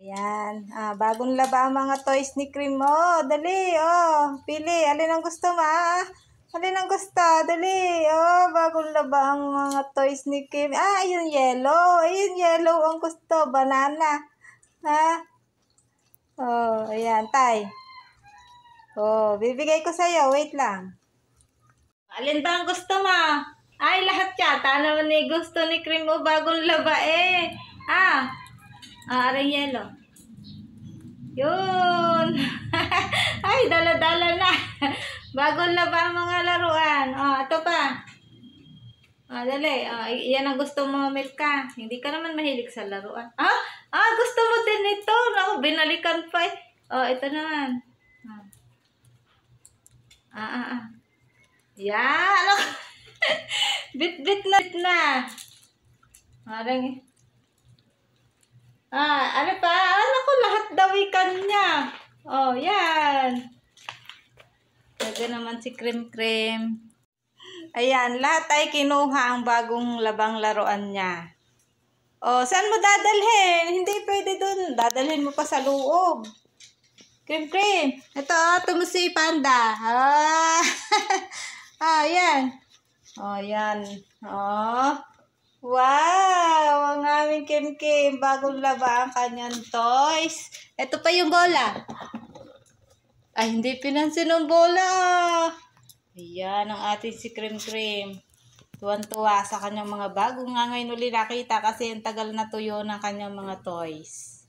Ayan. Bagong laba ang mga toys ni Cream. Oh, dali. Oh, pili. Alin ang gusto mo? Alin ang gusto? Dali. Oh, bagong laba ang mga toys ni Cream. Ayun yellow. Ayun yellow ang gusto. Banana. Ha? Oh, ayan. Tay. Oh, bibigay ko sa'yo. Wait lang. Alin ba ang gusto mo? Ay, lahat yata naman ni gusto ni Cream. Oh, bagong laba eh. Aring yellow. Yun. Ay, dala-dala na. Bagong laba ang mga laruan. Ito pa. Dali. Yan ang gusto mo, Milka. Hindi ka naman mahilig sa laruan. Gusto mo din ito. Naku, binalikan pa eh. Ito naman. Yan. Bit-bit na. Aring. Ano pa? Naku, lahat daw ikan niya. Yan. Talaga naman si Cream. Ayan, lahat ay kinuha ang bagong labang laruan niya. Saan mo dadalhin? Hindi pwede dun. Dadalhin mo pa sa loob. Cream. Ito, tumusi panda. Yan. Yan. Wow! Ang aming Kim. Bagong laba ang kanyang toys. Ito pa yung bola. Ay, hindi pinansin ng bola. Ayan ang ating si Cream. Tuwan-tuwa sa kanyang mga bagong nga ngayon uli nakita kasi ang tagal na tuyo ng kanyang mga toys.